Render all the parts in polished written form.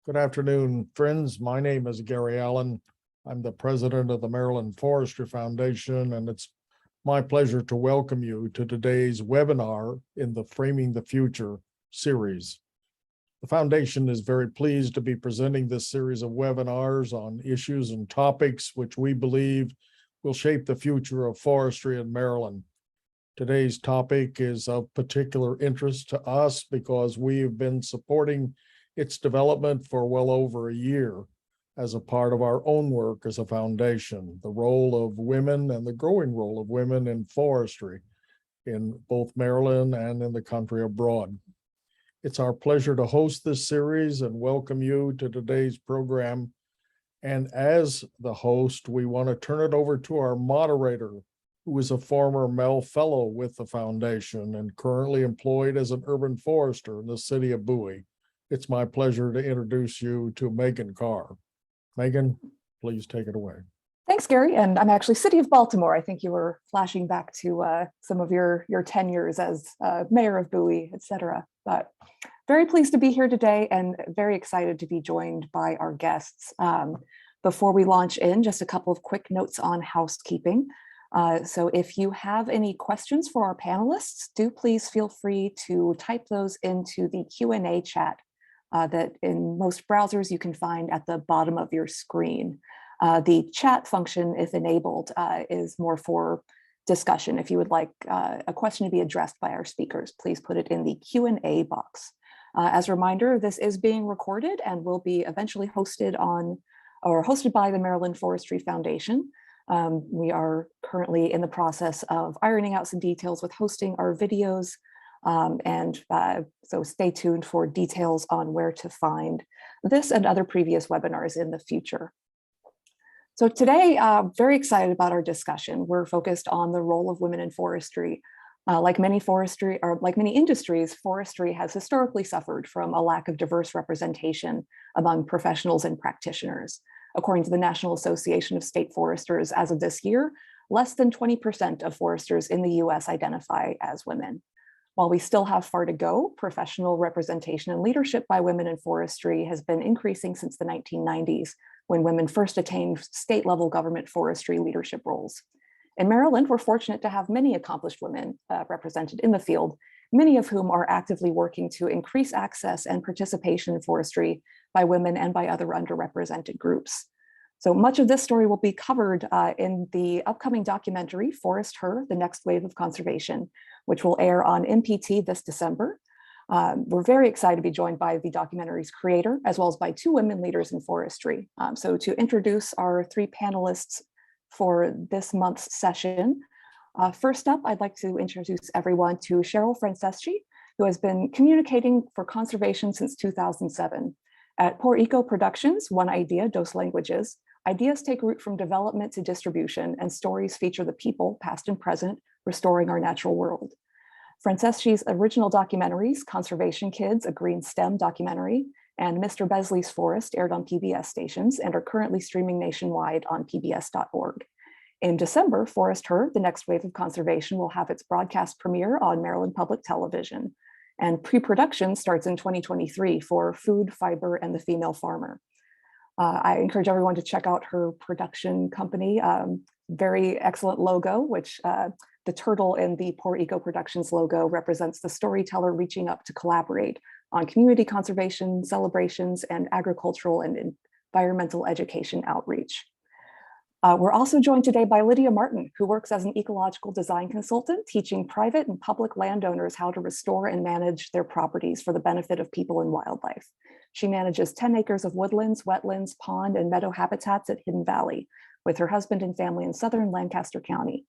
Good afternoon, friends. My name is Gary Allen. I'm the president of the Maryland Forestry Foundation, and it's my pleasure to welcome you to today's webinar in the Framing the Future series. The foundation is very pleased to be presenting this series of webinars on issues and topics which we believe will shape the future of forestry in Maryland. Today's topic is of particular interest to us because we have been supporting its development for well over a year as a part of our own work as a foundation, the role of women and the growing role of women in forestry in both Maryland and in the country abroad. It's our pleasure to host this series and welcome you to today's program. And as the host, we want to turn it over to our moderator, who is a former Mel Fellow with the foundation and currently employed as an urban forester in the city of Bowie. It's my pleasure to introduce you to Megan Carr. Megan, please take it away. Thanks, Gary. And I'm actually City of Baltimore. I think you were flashing back to some of your tenures as mayor of Bowie, et cetera. But very pleased to be here today and very excited to be joined by our guests. Before we launch in, just a couple of quick notes on housekeeping. So if you have any questions for our panelists, do please feel free to type those into the Q&A chat that in most browsers you can find at the bottom of your screen. The chat function, if enabled, is more for discussion. If you would like a question to be addressed by our speakers, please put it in the Q&A box. As a reminder, this is being recorded and will be eventually hosted by the Maryland Forestry Foundation. We are currently in the process of ironing out some details with hosting our videos. So stay tuned for details on where to find this and other previous webinars in the future. So today, very excited about our discussion. We're focused on the role of women in forestry. Like many industries, forestry has historically suffered from a lack of diverse representation among professionals and practitioners. According to the National Association of State Foresters, as of this year, less than 20% of foresters in the US identify as women. While we still have far to go, professional representation and leadership by women in forestry has been increasing since the 1990s, when women first attained state-level government forestry leadership roles. In Maryland, we're fortunate to have many accomplished women represented in the field, many of whom are actively working to increase access and participation in forestry by women and by other underrepresented groups. So much of this story will be covered in the upcoming documentary, Forest Her, The Next Wave of Conservation, which will air on MPT this December. We're very excited to be joined by the documentary's creator, as well as by two women leaders in forestry. So to introduce our three panelists for this month's session, first up, I'd like to introduce everyone to Cheryl Franceschi, who has been communicating for conservation since 2007. At Poor Eco Productions, One Idea, Dos Languages, ideas take root from development to distribution, and stories feature the people, past and present, restoring our natural world. Franceschi's original documentaries, Conservation Kids, a Green STEM documentary, and Mr. Besley's Forest aired on PBS stations and are currently streaming nationwide on pbs.org. In December, Forest Her, The Next Wave of Conservation will have its broadcast premiere on Maryland Public Television. And pre-production starts in 2023 for Food, Fiber, and the Female Farmer. I encourage everyone to check out her production company. Very excellent logo, which the turtle in the Poor Eco Productions logo represents the storyteller reaching up to collaborate on community conservation, celebrations, and agricultural and environmental education outreach. We're also joined today by Lydia Martin, who works as an ecological design consultant, teaching private and public landowners how to restore and manage their properties for the benefit of people and wildlife. She manages 10 acres of woodlands, wetlands, pond, and meadow habitats at Hidden Valley with her husband and family in southern Lancaster County.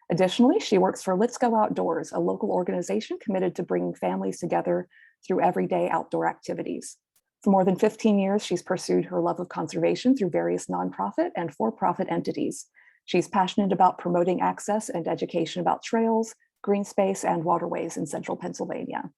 Additionally, she works for Let's Go Outdoors, a local organization committed to bringing families together through everyday outdoor activities. For more than 15 years, she's pursued her love of conservation through various nonprofit and for-profit entities. She's passionate about promoting access and education about trails, green space, and waterways in central Pennsylvania.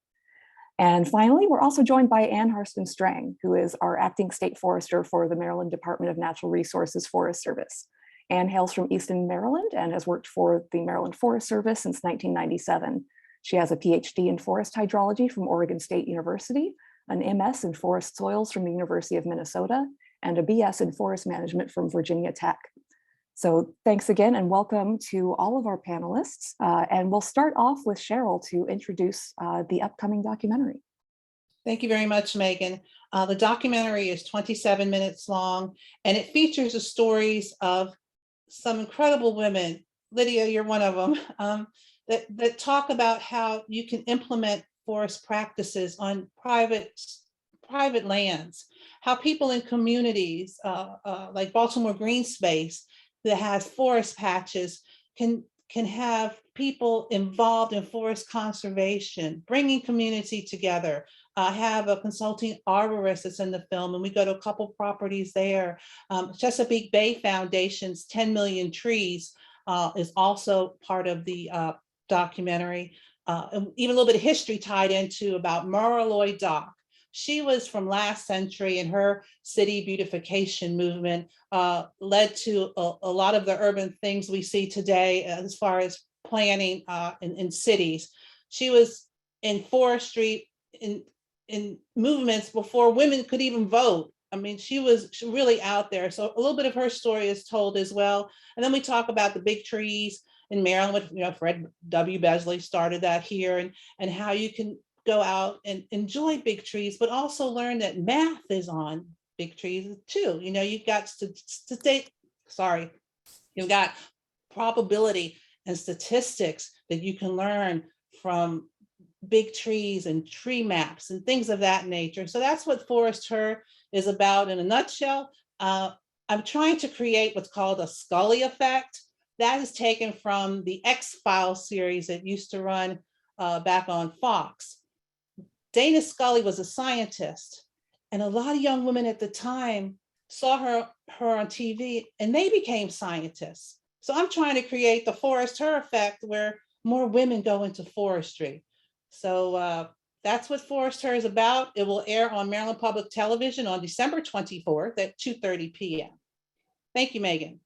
And finally, we're also joined by Ann Harston Strang, who is our acting state forester for the Maryland Department of Natural Resources Forest Service. Ann hails from Easton, Maryland, and has worked for the Maryland Forest Service since 1997. She has a PhD in forest hydrology from Oregon State University, an MS in forest soils from the University of Minnesota, and a BS in forest management from Virginia Tech. So thanks again and welcome to all of our panelists. And we'll start off with Cheryl to introduce the upcoming documentary. Thank you very much, Megan. The documentary is 27 minutes long, and it features the stories of some incredible women. Lydia, you're one of them, that talk about how you can implement forest practices on private lands, how people in communities like Baltimore Green Space that has forest patches can have people involved in forest conservation, bringing community together. I have a consulting arborist that's in the film, and we go to a couple properties there. Chesapeake Bay Foundation's 10 Million Trees is also part of the documentary. And even a little bit of history tied into about Maraloy Dock. She was from last century, and her city beautification movement led to a lot of the urban things we see today as far as planning in cities. She was in forestry in movements before women could even vote. I mean, she was really out there. So a little bit of her story is told as well. And then we talk about the big trees in Maryland. Fred W. Besley started that here, and how you can go out and enjoy big trees, but also learn that math is on big trees too. You've got you've got probability and statistics that you can learn from big trees and tree maps and things of that nature. So that's what Forest Her is about in a nutshell. I'm trying to create what's called a Scully effect. That is taken from the X-Files series that used to run back on Fox. Dana Scully was a scientist, and a lot of young women at the time saw her on TV and they became scientists. So I'm trying to create the Forest Her effect where more women go into forestry. So that's what Forest Her is about. It will air on Maryland Public Television on December 24th at 2:30 p.m. Thank you, Megan.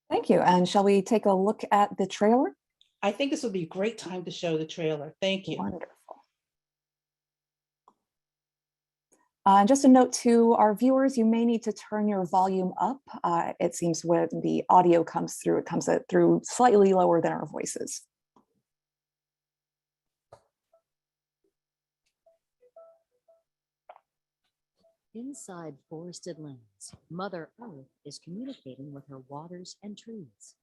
Thank you. And shall we take a look at the trailer? I think this would be a great time to show the trailer. Thank you. Wonderful. Just a note to our viewers, you may need to turn your volume up. It seems when the audio comes through, it comes through slightly lower than our voices. Inside forested lands, Mother Earth is communicating with her waters and trees.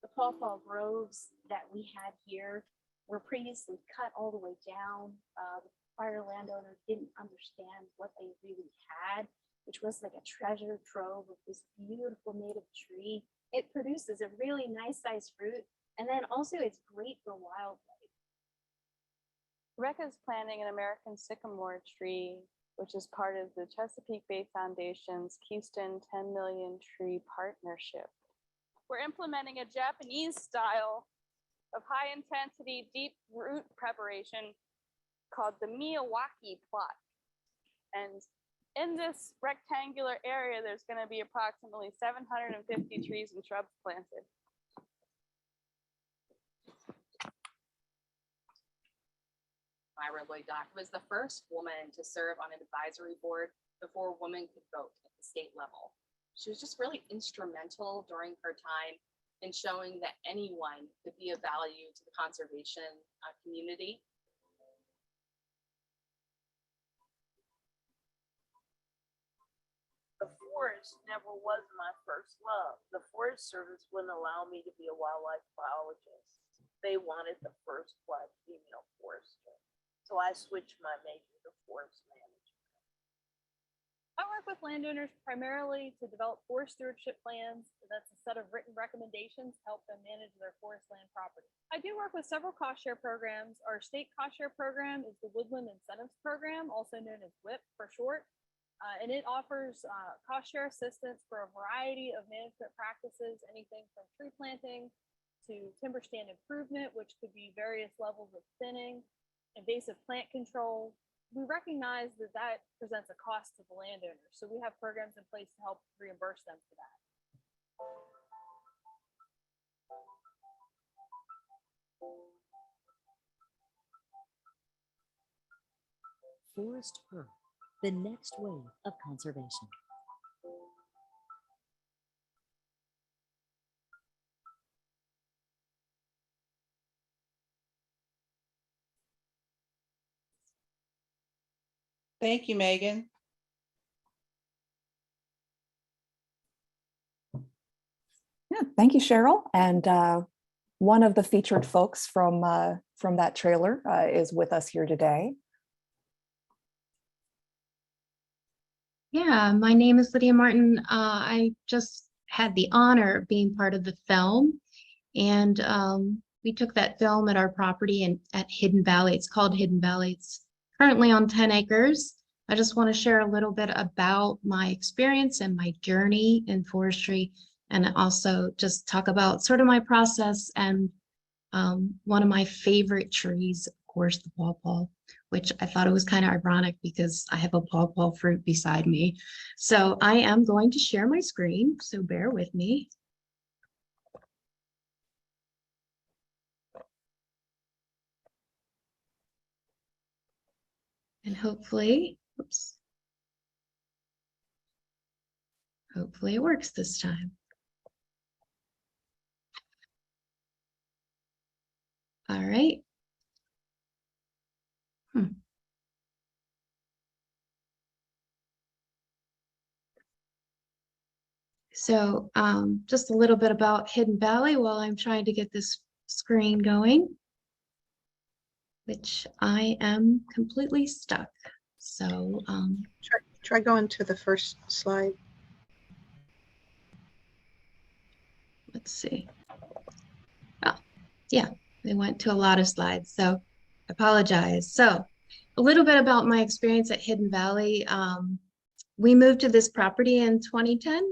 The pawpaw groves that we had here were previously cut all the way down. The prior landowner didn't understand what they really had, which was like a treasure trove of this beautiful native tree. It produces a really nice sized fruit, and then also it's great for wildlife. Rebecca's planting an American sycamore tree, which is part of the Chesapeake Bay Foundation's Keystone 10 Million Tree Partnership. We're implementing a Japanese style of high intensity deep root preparation called the Miyawaki plot. And in this rectangular area, there's going to be approximately 750 trees and shrubs planted. Myra Lloyd-Dock was the first woman to serve on an advisory board before women could vote at the state level. She was just really instrumental during her time in showing that anyone could be of value to the conservation community. The forest never was my first love. The Forest Service wouldn't allow me to be a wildlife biologist. They wanted the first Black female forester. So I switched my major to forest management. I work with landowners primarily to develop forest stewardship plans. That's a set of written recommendations to help them manage their forest land property. I do work with several cost share programs. Our state cost share program is the Woodland Incentives Program, also known as WIP for short. And it offers cost share assistance for a variety of management practices, anything from tree planting to timber stand improvement, which could be various levels of thinning, invasive plant control. We recognize that that presents a cost to the landowner. So we have programs in place to help reimburse them for that. Forest Earth, the next wave of conservation. Thank you, Megan. Yeah, thank you, Cheryl. And one of the featured folks from that trailer is with us here today. Yeah, my name is Lydia Martin. I just had the honor of being part of the film, and we took that film at our property at Hidden Valley. It's called Hidden Valley. It's currently on 10 acres. I just want to share a little bit about my experience and my journey in forestry, and also just talk about sort of my process and one of my favorite trees, of course, the pawpaw, which I thought it was kind of ironic because I have a pawpaw fruit beside me. So I am going to share my screen, so bear with me. And hopefully, oops, hopefully it works this time. All right. So just a little bit about Hidden Valley while I'm trying to get this screen going, which I am completely stuck. So try going to the first slide. let's see. Oh, yeah, they went to a lot of slides, so I apologize. So a little bit about my experience at Hidden Valley. We moved to this property in 2010.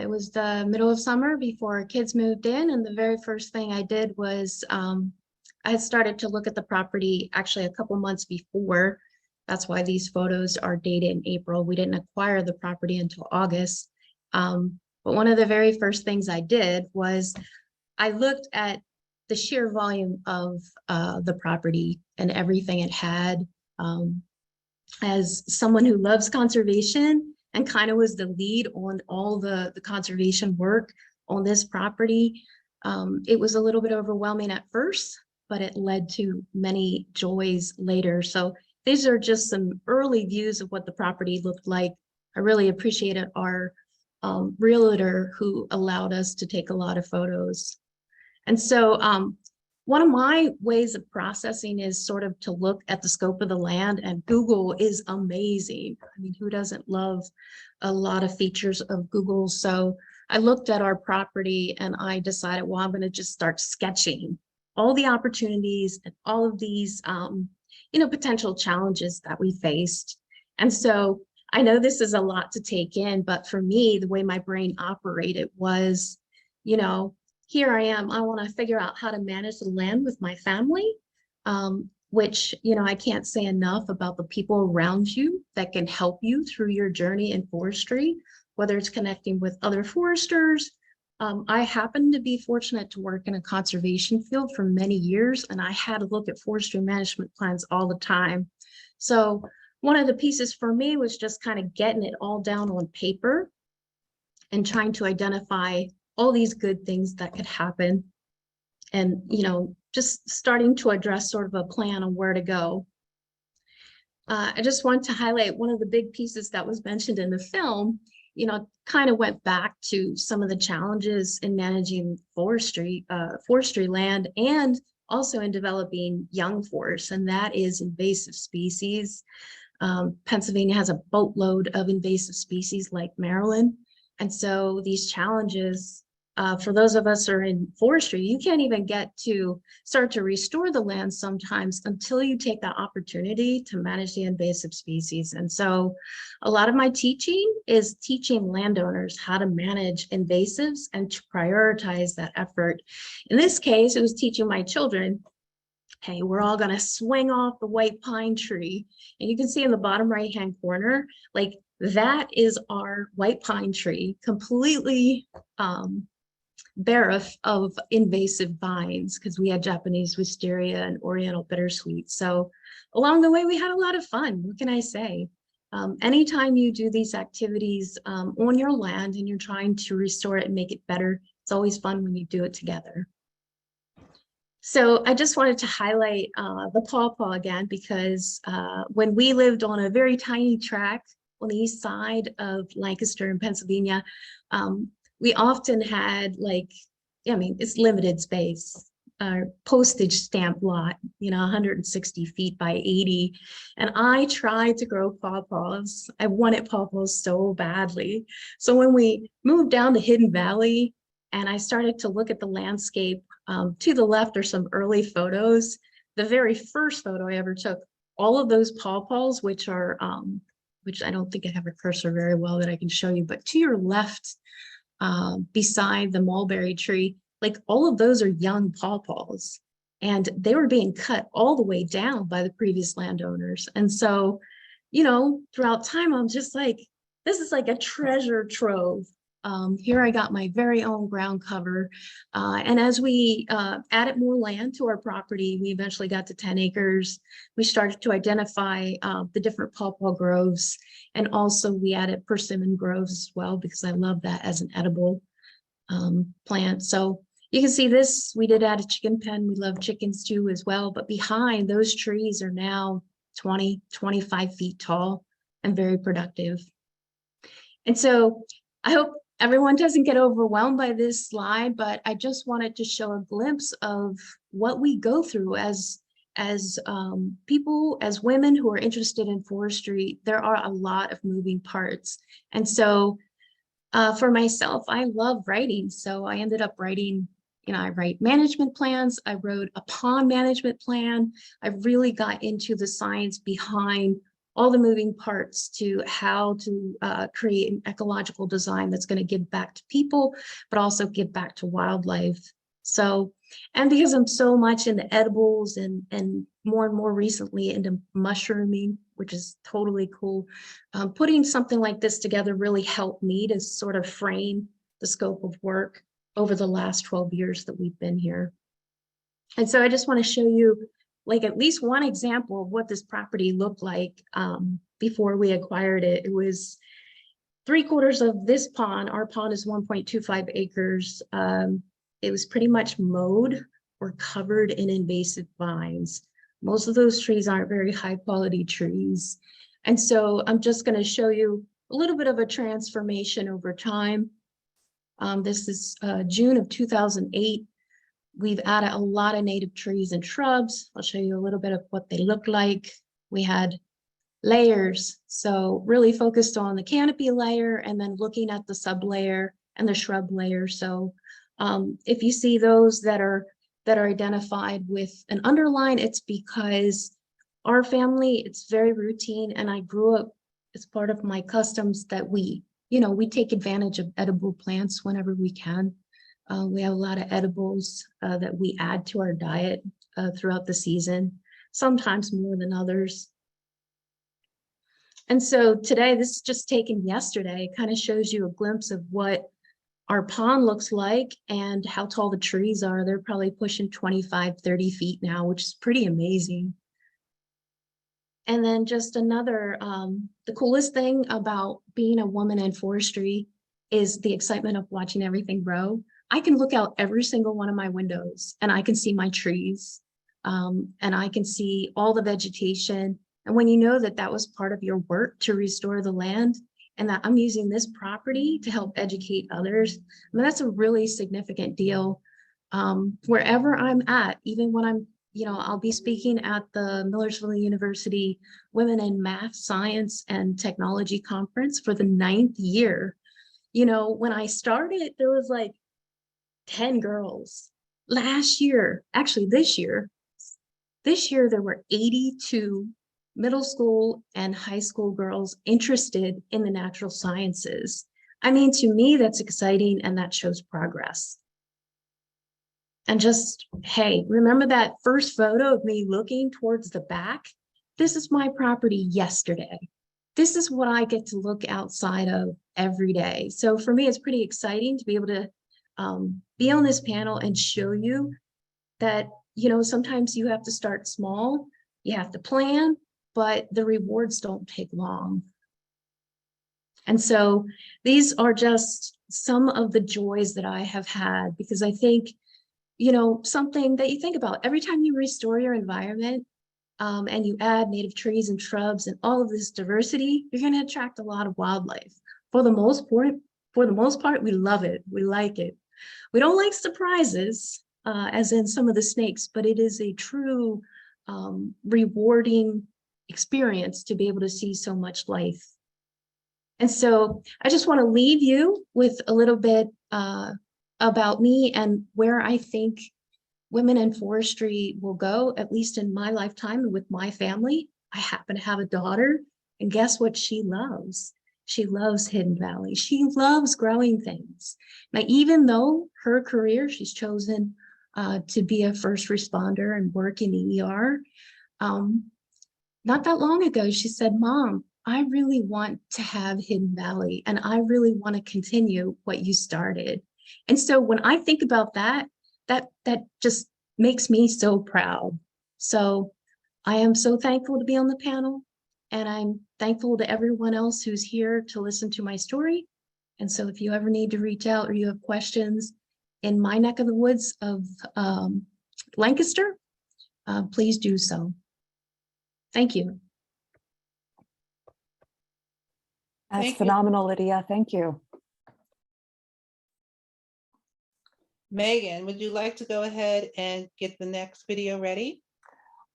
It was the middle of summer before kids moved in, and the very first thing I did was I had started to look at the property actually a couple months before. That's why these photos are dated in April. We didn't acquire the property until August. But one of the very first things I did was I looked at the sheer volume of the property and everything it had. As someone who loves conservation and kind of was the lead on all the conservation work on this property, it was a little bit overwhelming at first, but it led to many joys later. So these are just some early views of what the property looked like. I really appreciated our realtor who allowed us to take a lot of photos. And so one of my ways of processing is sort of to look at the scope of the land, and Google is amazing. I mean, who doesn't love a lot of features of Google? So I looked at our property and I decided, well, I'm going to just start sketching all the opportunities and all of these, potential challenges that we faced. And so I know this is a lot to take in, but for me, the way my brain operated was, here I am, I want to figure out how to manage the land with my family, which, I can't say enough about the people around you that can help you through your journey in forestry, whether it's connecting with other foresters. I happen to be fortunate to work in a conservation field for many years, and I had to look at forestry management plans all the time. So one of the pieces for me was just kind of getting it all down on paper and trying to identify all these good things that could happen, and just starting to address sort of a plan on where to go. I just want to highlight one of the big pieces that was mentioned in the film, kind of went back to some of the challenges in managing forestry land, and also in developing young forests, and that is invasive species. Pennsylvania has a boatload of invasive species like Maryland. And so these challenges, for those of us who are in forestry, you can't even get to start to restore the land sometimes until you take that opportunity to manage the invasive species. And so a lot of my teaching is teaching landowners how to manage invasives and to prioritize that effort. In this case, it was teaching my children, hey, we're all going to swing off the white pine tree. And you can see in the bottom right-hand corner, that is our white pine tree, completely bare of invasive vines because we had Japanese wisteria and Oriental bittersweet. So along the way, we had a lot of fun. What can I say? Anytime you do these activities on your land and you're trying to restore it and make it better, it's always fun when you do it together. So I just wanted to highlight the pawpaw again, because when we lived on a very tiny tract on the east side of Lancaster in Pennsylvania, we often had it's limited space, postage stamp lot, 160 feet by 80. And I tried to grow pawpaws. I wanted pawpaws so badly. So when we moved down to Hidden Valley and I started to look at the landscape, to the left are some early photos. The very first photo I ever took, all of those pawpaws, which are, which I don't think I have a cursor very well that I can show you, but to your left, beside the mulberry tree, like all of those are young pawpaws, and they were being cut all the way down by the previous landowners. And so, throughout time, I'm just like, this is like a treasure trove. Here I got my very own ground cover. And as we added more land to our property, we eventually got to 10 acres. We started to identify the different pawpaw groves. And also we added persimmon groves as well, because I love that as an edible plant. So you can see this, we did add a chicken pen. We love chickens too as well. But behind those trees are now 20, 25 feet tall and very productive. And so I hope everyone doesn't get overwhelmed by this slide, but I just wanted to show a glimpse of what we go through as people, as women who are interested in forestry. There are a lot of moving parts. And so for myself, I love writing. So I ended up writing, I write management plans. I wrote a pond management plan. I really got into the science behind all the moving parts to how to create an ecological design that's going to give back to people, but also give back to wildlife. So, and because I'm so much into edibles and more recently into mushrooming, which is totally cool, putting something like this together really helped me to sort of frame the scope of work over the last 12 years that we've been here. And so I just want to show you like at least one example of what this property looked like before we acquired it. It was 3/4 of this pond. Our pond is 1.25 acres. It was pretty much mowed or covered in invasive vines. Most of those trees aren't very high quality trees. And so I'm just going to show you a little bit of a transformation over time. This is June of 2008. We've added a lot of native trees and shrubs. I'll show you a little bit of what they look like. We had layers, so really focused on the canopy layer and then looking at the sublayer and the shrub layer. So if you see those that are identified with an underline, it's because our family, it's very routine, and I grew up as part of my customs that we take advantage of edible plants whenever we can. We have a lot of edibles that we add to our diet throughout the season, sometimes more than others. And so today, this is just taken yesterday, it kind of shows you a glimpse of what our pond looks like and how tall the trees are. They're probably pushing 25, 30 feet now, which is pretty amazing. And then just another, the coolest thing about being a woman in forestry is the excitement of watching everything grow. I can look out every single one of my windows and I can see my trees and I can see all the vegetation. And when you know that that was part of your work to restore the land and that I'm using this property to help educate others, I mean, that's a really significant deal. Wherever I'm at, even when I'm, I'll be speaking at the Millersville University Women in Math, Science, and Technology Conference for the 9th year. When I started, there was like 10 girls. Last year, actually this year there were 82 middle school and high school girls interested in the natural sciences. I mean, to me, that's exciting and that shows progress. And just, hey, remember that first photo of me looking towards the back? This is my property yesterday. This is what I get to look outside of every day. So for me, it's pretty exciting to be able to be on this panel and show you that, you know, sometimes you have to start small, you have to plan, but the rewards don't take long. And so these are just some of the joys that I have had, because I think, you know, something that you think about every time you restore your environment, and you add native trees and shrubs and all of this diversity, you're going to attract a lot of wildlife. For the most part, we love it. We like it. We don't like surprises, as in some of the snakes, but it is a true rewarding experience to be able to see so much life. And so I just want to leave you with a little bit about me and where I think women in forestry will go, at least in my lifetime and with my family. I happen to have a daughter, and guess what she loves? She loves Hidden Valley. She loves growing things. Now, even though her career, she's chosen to be a first responder and work in the ER, not that long ago, she said, "Mom, I really want to have Hidden Valley, and I really want to continue what you started." And so when I think about that just makes me so proud. So I am so thankful to be on the panel, and I'm thankful to everyone else who's here to listen to my story. And so if you ever need to reach out or you have questions in my neck of the woods of Lancaster, please do so. Thank you. That's Thank you. phenomenal, Lydia. Thank you. Megan, would you like to go ahead and get the next video ready?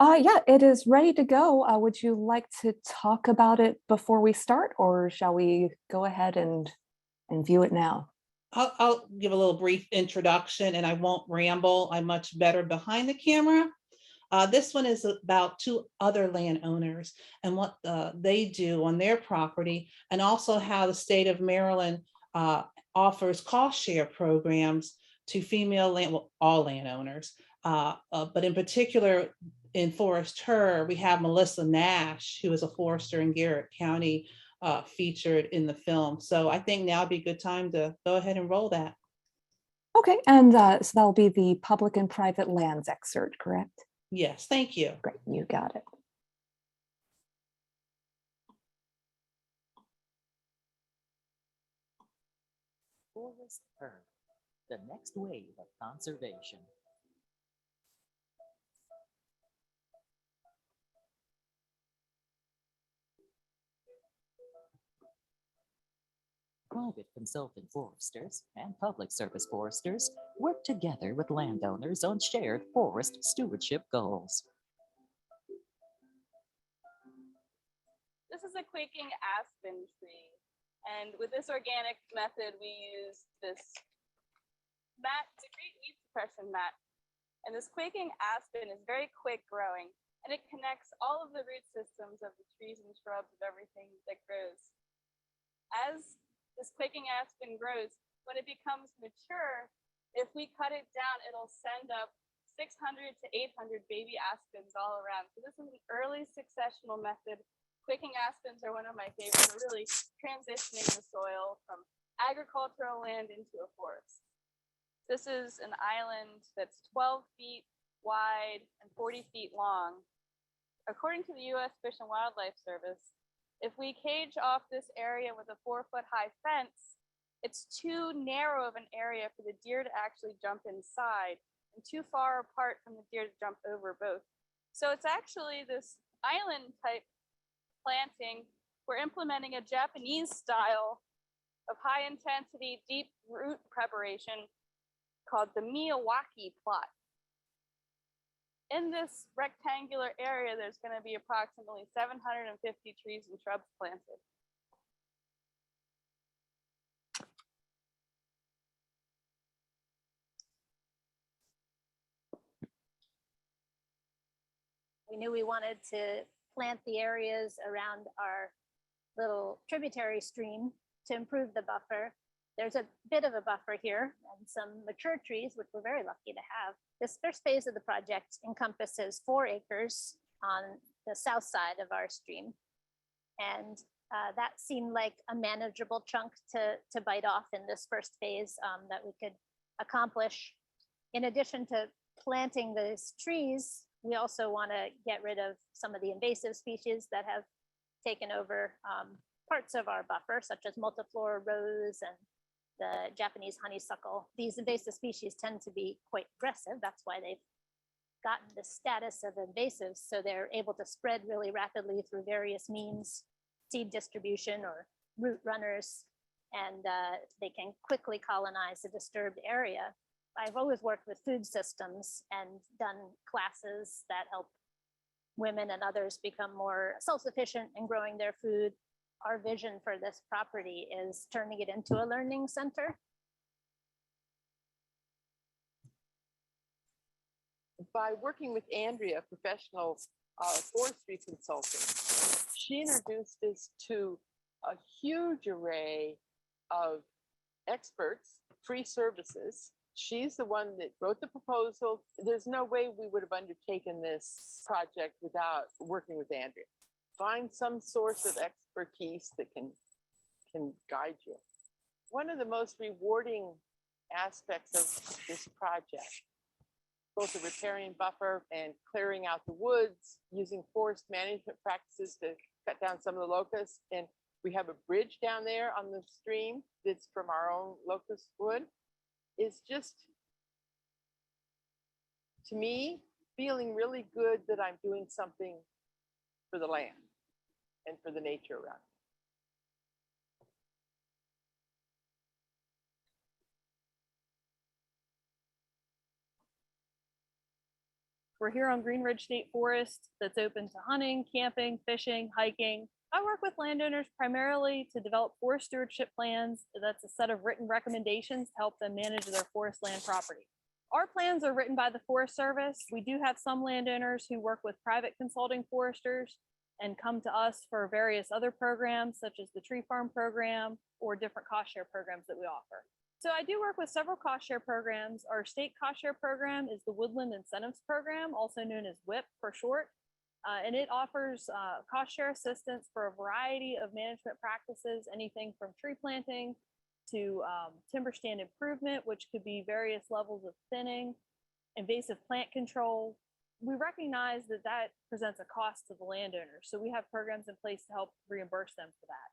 Yeah, it is ready to go. Would you like to talk about it before we start, or shall we go ahead and view it now? I'll give a little brief introduction, and I won't ramble. I'm much better behind the camera. This one is about two other landowners and what they do on their property, and also how the state of Maryland offers cost share programs to female all landowners. But in particular, in Forestry, we have Melissa Nash, who is a forester in Garrett County, featured in the film. So I think now would be a good time to go ahead and roll that. Okay, and so that'll be the public and private lands excerpt, correct? Yes, thank you. Great, you got it. Forest Earth, the next wave of conservation. Private consultant foresters and public service foresters work together with landowners on shared forest stewardship goals. This is a quaking aspen tree. And with this organic method, we use this mat, it's a great weed suppression mat. And this quaking aspen is very quick growing, and it connects all of the root systems of the trees and shrubs of everything that grows. As this quaking aspen grows, when it becomes mature, if we cut it down, it'll send up 600 to 800 baby aspens all around. So this is an early successional method. Quaking aspens are one of my favorites for really transitioning the soil from agricultural land into a forest. This is an island that's 12 feet wide and 40 feet long. According to the U.S. Fish and Wildlife Service, if we cage off this area with a 4-foot-high fence, it's too narrow of an area for the deer to actually jump inside and too far apart from the deer to jump over both. So it's actually this island type planting. We're implementing a Japanese style of high intensity, deep root preparation called the Miyawaki plot. In this rectangular area, there's going to be approximately 750 trees and shrubs planted. We knew we wanted to plant the areas around our little tributary stream to improve the buffer. There's a bit of a buffer here and some mature trees, which we're very lucky to have. This first phase of the project encompasses 4 acres on the south side of our stream. And that seemed like a manageable chunk to bite off in this first phase that we could accomplish. In addition to planting those trees, we also want to get rid of some of the invasive species that have taken over parts of our buffer, such as multiflora rose and the Japanese honeysuckle. These invasive species tend to be quite aggressive. That's why they've gotten the status of invasives. So they're able to spread really rapidly through various means, seed distribution or root runners, and they can quickly colonize a disturbed area. I've always worked with food systems and done classes that help women and others become more self-sufficient in growing their food. Our vision for this property is turning it into a learning center. By working with Andrea, a professional forestry consultant, she introduced us to a huge array of experts, free services. She's the one that wrote the proposal. There's no way we would have undertaken this project without working with Andrea. Find some source of expertise that can guide you. One of the most rewarding aspects of this project, both the riparian buffer and clearing out the woods, using forest management practices to cut down some of the locusts. And we have a bridge down there on the stream that's from our own locust wood. Is just, to me, feeling really good that I'm doing something for the land and for the nature around me. We're here on Green Ridge State Forest that's open to hunting, camping, fishing, hiking. I work with landowners primarily to develop forest stewardship plans. That's a set of written recommendations to help them manage their forest land property. Our plans are written by the Forest Service. We do have some landowners who work with private consulting foresters and come to us for various other programs, such as the tree farm program or different cost share programs that we offer. So I do work with several cost share programs. Our state cost share program is the Woodland Incentives Program, also known as WIP for short. And it offers cost share assistance for a variety of management practices, anything from tree planting to timber stand improvement, which could be various levels of thinning, invasive plant control. We recognize that that presents a cost to the landowners, so we have programs in place to help reimburse them for that.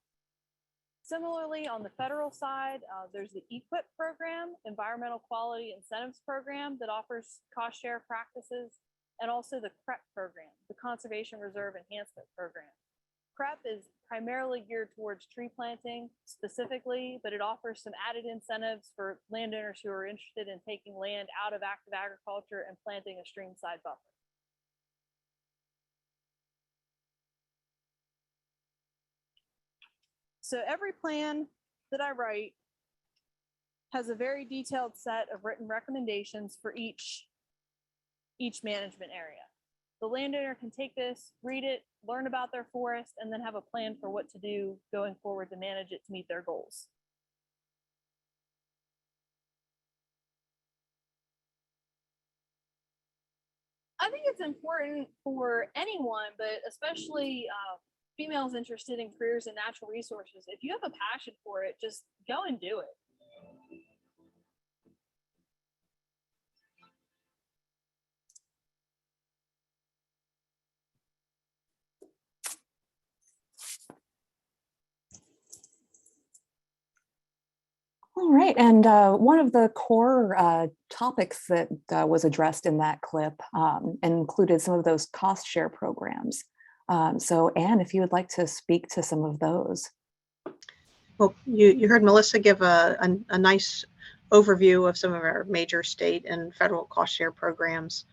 Similarly, on the federal side, there's the EQIP program, Environmental Quality Incentives Program, that offers cost share practices, and also the CREP program, the Conservation Reserve Enhancement Program. CREP is primarily geared towards tree planting specifically, but it offers some added incentives for landowners who are interested in taking land out of active agriculture and planting a streamside buffer. So every plan that I write has a very detailed set of written recommendations for each management area. The landowner can take this, read it, learn about their forest, and then have a plan for what to do going forward to manage it to meet their goals. I think it's important for anyone, but especially females interested in careers in natural resources. If you have a passion for it, just go and do it. All right, and one of the core topics that was addressed in that clip included some of those cost share programs. So Anne, if you would like to speak to some of those. Well, you heard Melissa give a nice overview of some of our major state and federal cost share programs.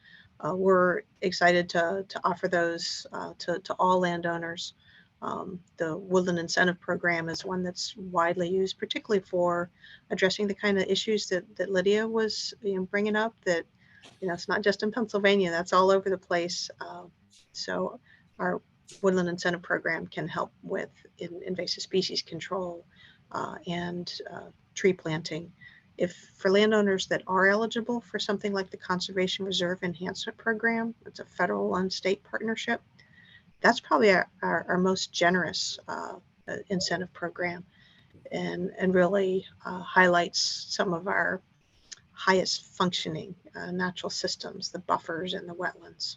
We're excited to offer those to all landowners. The Woodland Incentive Program is one that's widely used, particularly for addressing the kind of issues that Lydia was bringing up, that it's not just in Pennsylvania, that's all over the place. So our Woodland Incentive Program can help with invasive species control and tree planting. If for landowners that are eligible for something like the Conservation Reserve Enhancement Program, it's a federal and state partnership, that's probably our most generous incentive program, and really highlights some of our highest functioning natural systems, the buffers and the wetlands.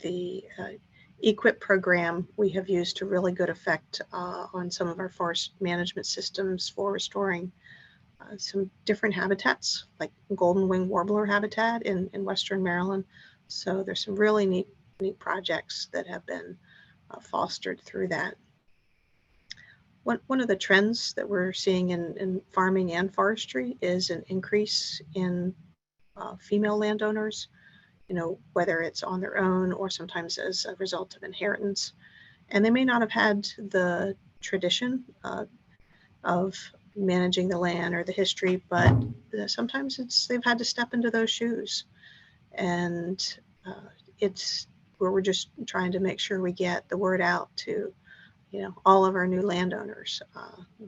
The EQIP program we have used to really good effect on some of our forest management systems for restoring some different habitats, like golden wing warbler habitat in Western Maryland. So there's some really neat projects that have been fostered through that. One of the trends that we're seeing in farming and forestry is an increase in female landowners, you know, whether it's on their own or sometimes as a result of inheritance. And they may not have had the tradition of managing the land or the history, but sometimes they've had to step into those shoes. And it's where we're just trying to make sure we get the word out to, you know, all of our new landowners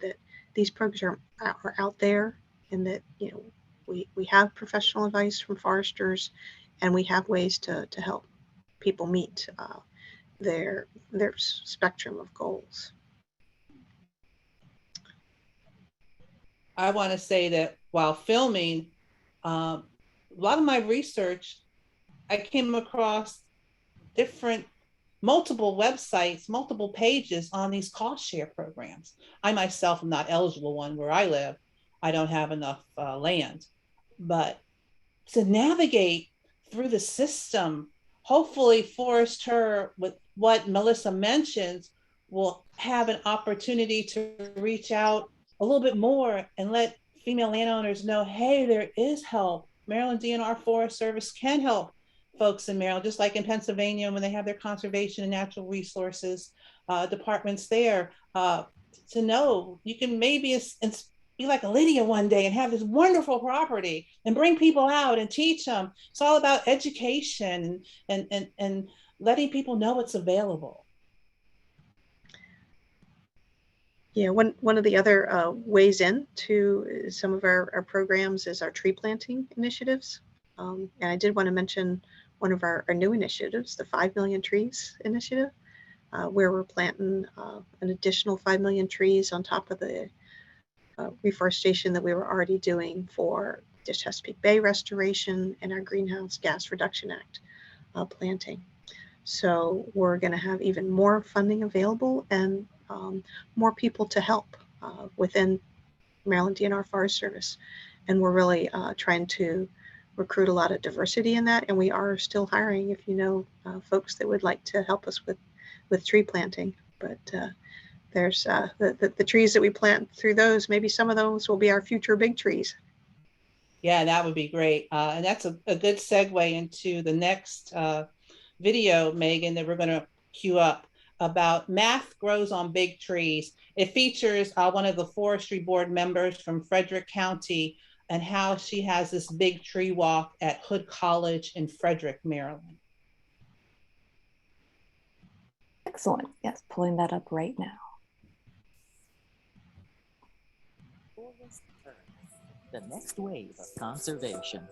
that these programs are out there, and that, you know, we have professional advice from foresters, and we have ways to help people meet their spectrum of goals. I want to say that while filming, a lot of my research, I came across multiple websites, multiple pages on these cost share programs. I myself am not eligible one where I live. I don't have enough land, but to navigate through the system, hopefully Forester, with what Melissa mentions, will have an opportunity to reach out a little bit more and let female landowners know, hey, there is help. Maryland DNR Forest Service can help folks in Maryland, just like in Pennsylvania when they have their conservation and natural resources departments there, to know you can maybe be like a Lydia one day and have this wonderful property and bring people out and teach them. It's all about education and letting people know it's available. Yeah, one of the other ways into some of our programs is our tree planting initiatives. And I did want to mention one of our new initiatives, the 5 Million Trees Initiative, where we're planting an additional 5 million trees on top of the reforestation that we were already doing for the Chesapeake Bay restoration and our Greenhouse Gas Reduction Act planting. So we're going to have even more funding available and more people to help within Maryland DNR Forest Service. And we're really trying to recruit a lot of diversity in that. And we are still hiring, if you know folks that would like to help us with tree planting. But there's the trees that we plant through those, maybe some of those will be our future big trees. Yeah, that would be great. And that's a good segue into the next video, Megan, that we're going to queue up about Math Grows on Big Trees. It features one of the forestry board members from Frederick County and how she has this big tree walk at Hood College in Frederick, Maryland. Excellent. Yes, pulling that up right now. The next wave of conservation.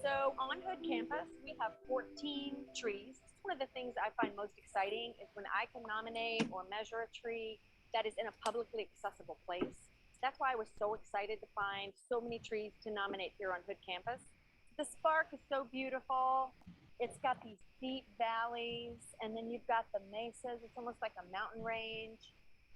So on Hood campus, we have 14 trees. One of the things I find most exciting is when I can nominate or measure a tree that is in a publicly accessible place. That's why I was so excited to find so many trees to nominate here on Hood campus. The Spark is so beautiful. It's got these deep valleys, and then you've got the mesas. It's almost like a mountain range.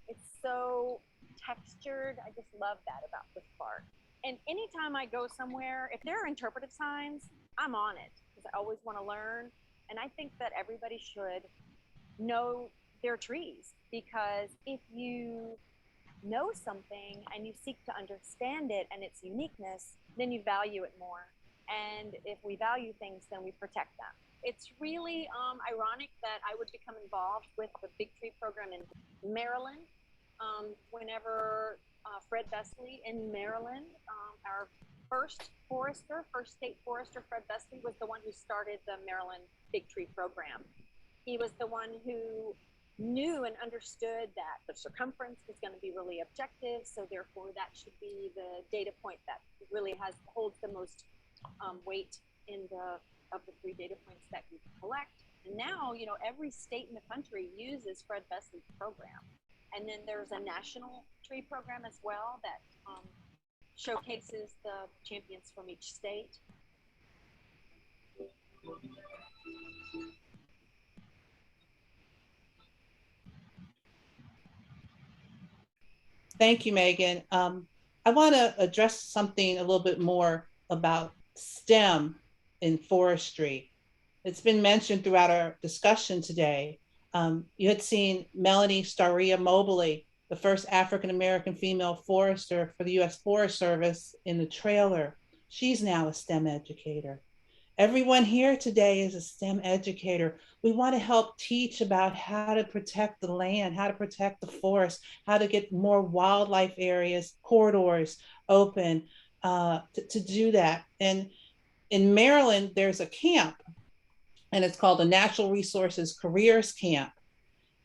It's so textured. I just love that about the Spark. And anytime I go somewhere, if there are interpretive signs, I'm on it because I always want to learn. And I think that everybody should know their trees, because if you know something and you seek to understand it and its uniqueness, then you value it more. And if we value things, then we protect them. It's really ironic that I would become involved with the Big Tree program in Maryland. Whenever Fred Besley in Maryland, our first state forester, Fred Besley, was the one who started the Maryland Big Tree program. He was the one who knew and understood that the circumference was going to be really objective, so therefore that should be the data point that really holds the most weight of the 3 data points that we collect. And now, every state in the country uses Fred Vesley's program. And then there's a national tree program as well that showcases the champions from each state. Thank you, Megan. I want to address something a little bit more about STEM in forestry. It's been mentioned throughout our discussion today. You had seen Melanie Staria Mobley, the first African-American female forester for the U.S. Forest Service, in the trailer. She's now a STEM educator. Everyone here today is a STEM educator. We want to help teach about how to protect the land, how to protect the forest, how to get more wildlife areas, corridors open to do that. And in Maryland, there's a camp, and it's called the Natural Resources Careers Camp.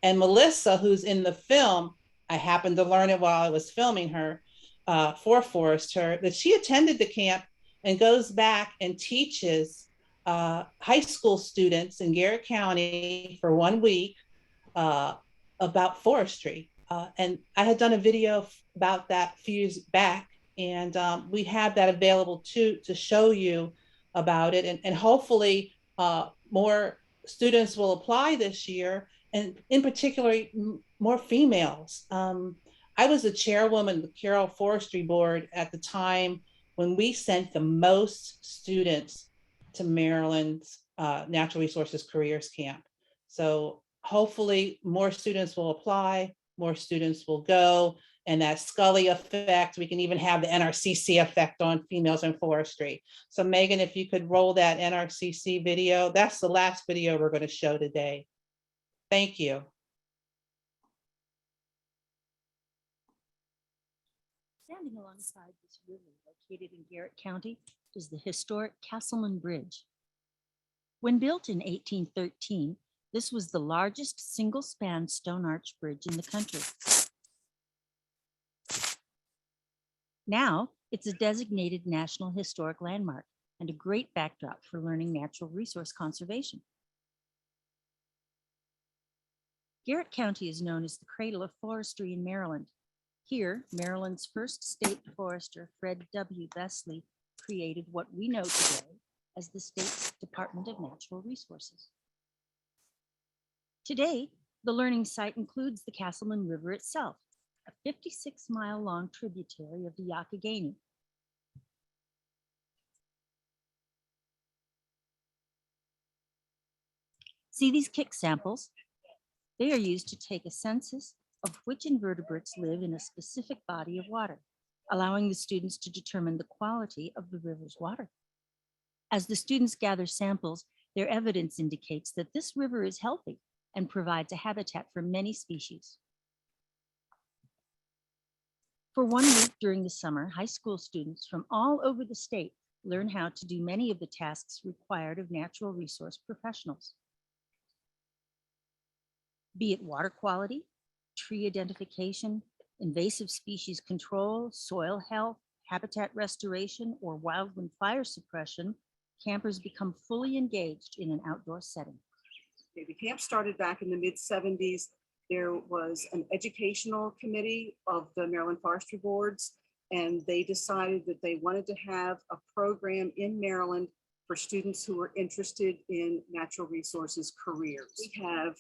And Melissa, who's in the film, I happened to learn it while I was filming her for Forester, that she attended the camp and goes back and teaches high school students in Garrett County for 1 week about forestry. And I had done a video about that a few years back, and we have that available too to show you about it. And hopefully more students will apply this year, and in particular, more females. I was the chairwoman of the Carroll Forestry Board at the time when we sent the most students to Maryland's Natural Resources Careers Camp. So hopefully more students will apply, more students will go, and that Scully effect, we can even have the NRCC effect on females in forestry. So Megan, if you could roll that NRCC video, that's the last video we're going to show today. Thank you. Standing alongside this river located in Garrett County is the historic Castleman Bridge. When built in 1813, this was the largest single-span stone arch bridge in the country. Now, it's a designated National Historic Landmark and a great backdrop for learning natural resource conservation. Garrett County is known as the cradle of forestry in Maryland. Here, Maryland's first state forester, Fred W. Vesley, created what we know today as the state's Department of Natural Resources. Today, the learning site includes the Castleman River itself, a 56-mile-long tributary of the Youghiogheny. See these kick samples? They are used to take a census of which invertebrates live in a specific body of water, allowing the students to determine the quality of the river's water. As the students gather samples, their evidence indicates that this river is healthy and provides a habitat for many species. For 1 week during the summer, high school students from all over the state learn how to do many of the tasks required of natural resource professionals. Be it water quality, tree identification, invasive species control, soil health, habitat restoration, or wildland fire suppression, campers become fully engaged in an outdoor setting. The camp started back in the mid-70s. There was an educational committee of the Maryland Forestry Boards, and they decided that they wanted to have a program in Maryland for students who were interested in natural resources careers. We have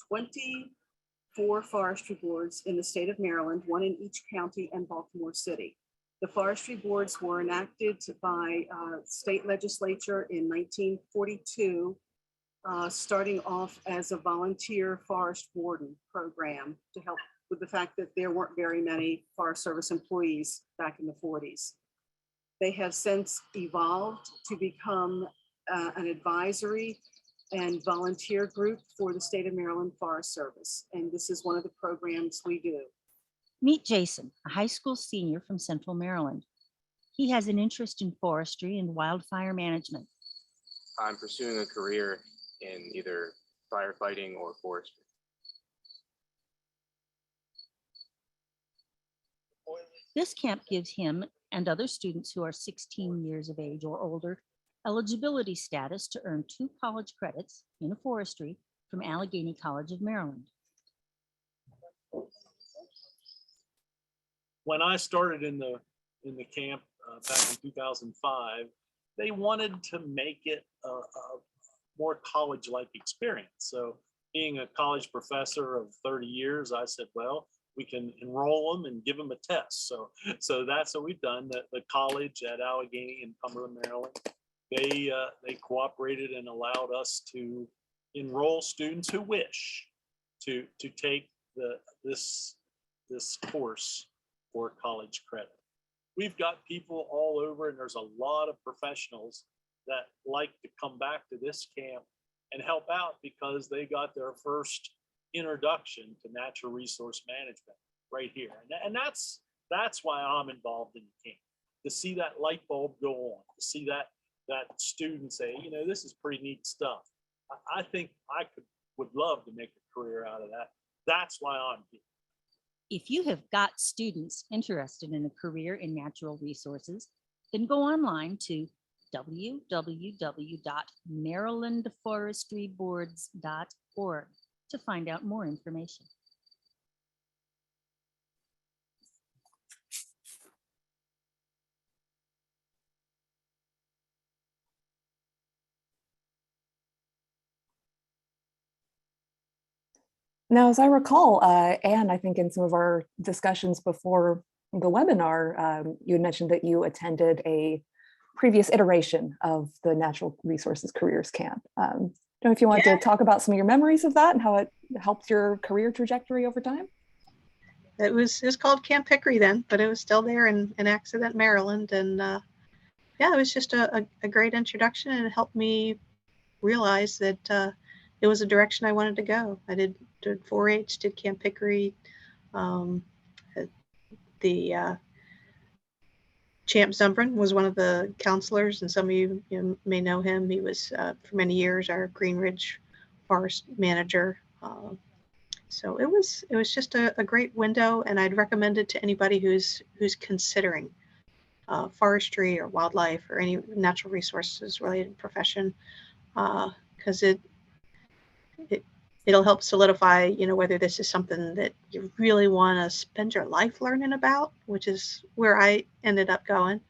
24 forestry boards in the state of Maryland, 1 in each county and Baltimore City. The forestry boards were enacted by state legislature in 1942, starting off as a volunteer forest warden program to help with the fact that there weren't very many Forest Service employees back in the 40s. They have since evolved to become an advisory and volunteer group for the state of Maryland Forest Service. And this is one of the programs we do. Meet Jason, a high school senior from Central Maryland. He has an interest in forestry and wildfire management. I'm pursuing a career in either firefighting or forestry. This camp gives him and other students who are 16 years of age or older eligibility status to earn 2 college credits in forestry from Allegheny College of Maryland. When I started in the camp back in 2005, they wanted to make it a more college-like experience. So being a college professor of 30 years, I said, well, we can enroll them and give them a test. So that's what we've done. The college at Allegheny in Cumberland, Maryland, they cooperated and allowed us to enroll students who wish to take this course for college credit. We've got people all over, and there's a lot of professionals that like to come back to this camp and help out because they got their first introduction to natural resource management right here. And that's why I'm involved in the camp, to see that light bulb go on, to see that student say, you know, this is pretty neat stuff. I think I would love to make a career out of that. That's why I'm here. If you have got students interested in a career in natural resources, then go online to www.marylandforestryboards.org to find out more information. Now, as I recall, Anne, I think in some of our discussions before the webinar, you had mentioned that you attended a previous iteration of the Natural Resources Careers Camp. I don't know if you wanted to talk about some of your memories of that and how it helped your career trajectory over time. It was called Camp Hickory then, but it was still there in Accident, Maryland. And yeah, it was just a great introduction, and it helped me realize that it was a direction I wanted to go. I did 4-H, did Camp Hickory. Champ Zumbrin was one of the counselors, and some of you may know him. He was for many years our Green Ridge forest manager. So it was just a great window, and I'd recommend it to anybody who's considering forestry or wildlife or any natural resources related profession, because it'll help solidify, whether this is something that you really want to spend your life learning about, which is where I ended up going,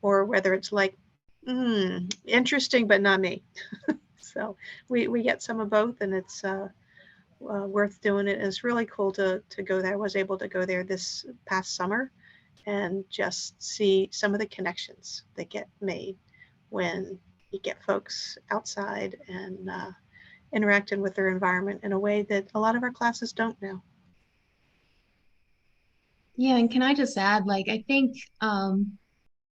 or whether it's like, interesting, but not me. So we get some of both, and it's worth doing it. And it's really cool to go there. I was able to go there this past summer and just see some of the connections that get made when you get folks outside and interacting with their environment in a way that a lot of our classes don't now. Yeah, and can I just add, I think all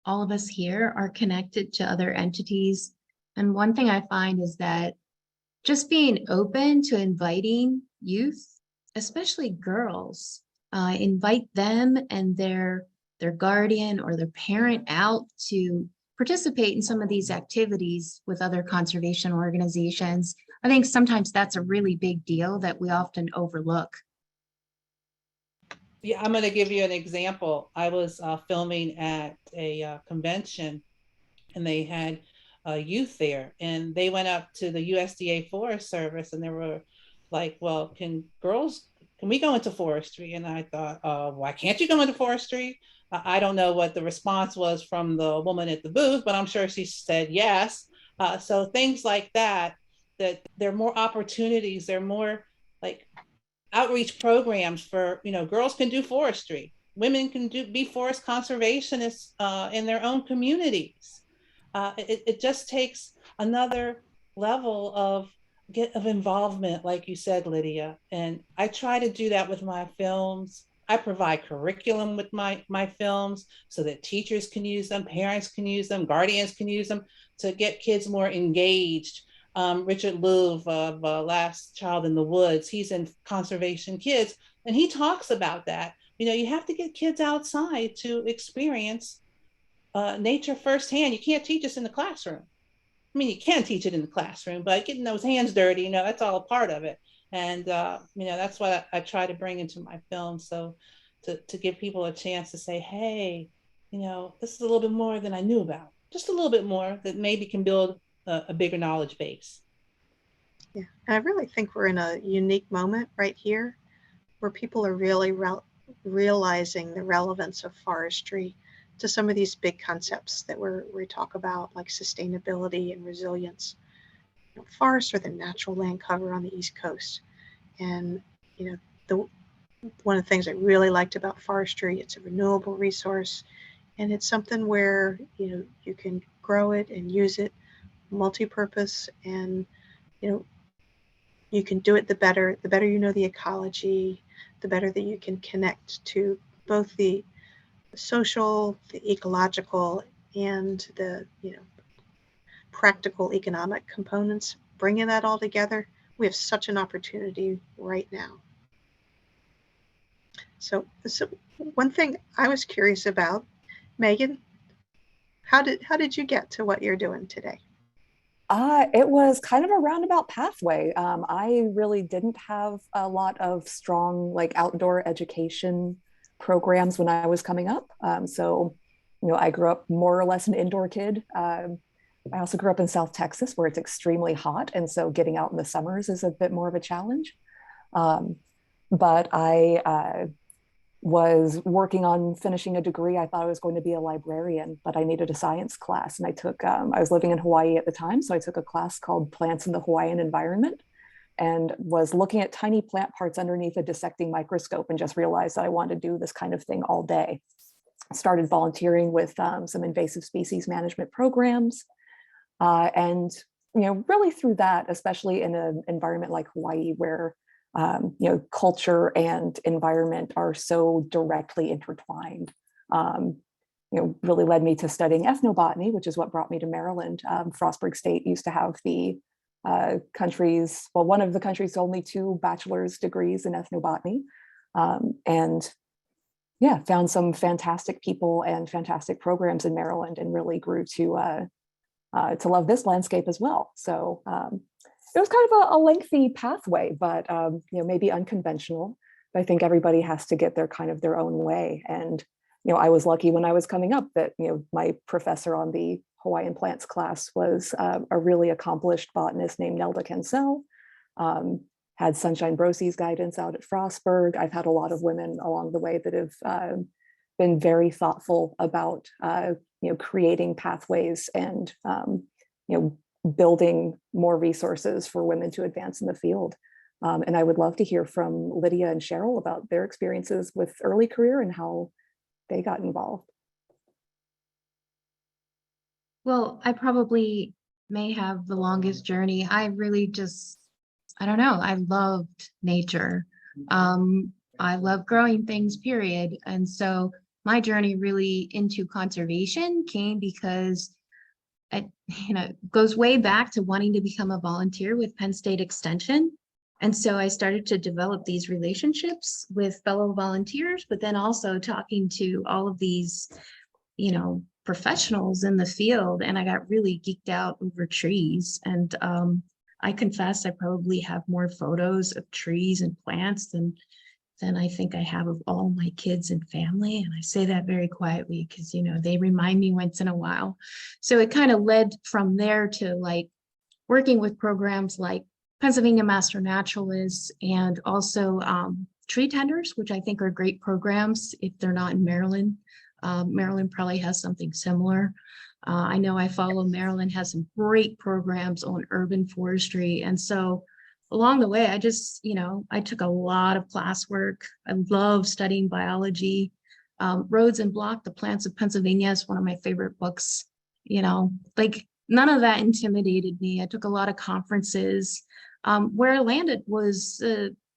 of us here are connected to other entities. And one thing I find is that just being open to inviting youth, especially girls, invite them and their guardian or their parent out to participate in some of these activities with other conservation organizations. I think sometimes that's a really big deal that we often overlook. Yeah, I'm going to give you an example. I was filming at a convention, and they had youth there, and they went up to the USDA Forest Service, and they were like, well, can we go into forestry? And I thought, why can't you go into forestry? I don't know what the response was from the woman at the booth, but I'm sure she said yes. So things like that there are more opportunities, there are more like outreach programs for, girls can do forestry, women can be forest conservationists in their own communities. It just takes another level of involvement, like you said, Lydia. And I try to do that with my films. I provide curriculum with my films so that teachers can use them, parents can use them, guardians can use them to get kids more engaged. Richard Louv of Last Child in the Woods, he's in Conservation Kids, and he talks about that. You have to get kids outside to experience nature firsthand. You can't teach us in the classroom. I mean, you can teach it in the classroom, but getting those hands dirty, that's all a part of it. And, that's what I try to bring into my film. So to give people a chance to say, hey, this is a little bit more than I knew about, just a little bit more that maybe can build a bigger knowledge base. Yeah, and I really think we're in a unique moment right here where people are really realizing the relevance of forestry to some of these big concepts that we talk about, like sustainability and resilience. Forests are the natural land cover on the East Coast. And, one of the things I really liked about forestry, it's a renewable resource, and it's something where, you can grow it and use it multi-purpose, and, you can do it the better you know the ecology, the better that you can connect to both the social, the ecological, and the practical economic components. Bringing that all together, we have such an opportunity right now. So one thing I was curious about, Megan, how did you get to what you're doing today? It was kind of a roundabout pathway. I really didn't have a lot of strong outdoor education programs when I was coming up. So, I grew up more or less an indoor kid. I also grew up in South Texas where it's extremely hot. And so getting out in the summers is a bit more of a challenge. But I was working on finishing a degree. I thought I was going to be a librarian, but I needed a science class. And I was living in Hawaii at the time. So I took a class called Plants in the Hawaiian Environment and was looking at tiny plant parts underneath a dissecting microscope and just realized that I wanted to do this kind of thing all day. I started volunteering with some invasive species management programs. And, really through that, especially in an environment like Hawaii where culture and environment are so directly intertwined. Really led me to studying ethnobotany, which is what brought me to Maryland. Frostburg State used to have one of the country's only 2 bachelor's degrees in ethnobotany. And yeah, found some fantastic people and fantastic programs in Maryland and really grew to love this landscape as well. So it was kind of a lengthy pathway, but maybe unconventional. But I think everybody has to get their own way. And I was lucky when I was coming up that my professor on the Hawaiian plants class was a really accomplished botanist named Nelda Kensel. Had Sunshine Brosie's guidance out at Frostburg. I've had a lot of women along the way that have been very thoughtful about creating pathways and building more resources for women to advance in the field. And I would love to hear from Lydia and Cheryl about their experiences with early career and how they got involved. Well, I probably may have the longest journey. I really I don't know, I loved nature. I love growing things, period. And so my journey really into conservation came because it goes way back to wanting to become a volunteer with Penn State Extension. And so I started to develop these relationships with fellow volunteers, but then also talking to all of these, professionals in the field. And I got really geeked out over trees. And I confess I probably have more photos of trees and plants than I think I have of all my kids and family. And I say that very quietly because, they remind me once in a while. So it kind of led from there to working with programs like Pennsylvania Master Naturalists and also tree tenders, which I think are great programs if they're not in Maryland. Maryland probably has something similar. I know I follow Maryland has some great programs on urban forestry. And so along the way, I just, I took a lot of classwork. I love studying biology. Rhodes and Block, The Plants of Pennsylvania is one of my favorite books. None of that intimidated me. I took a lot of conferences. Where I landed was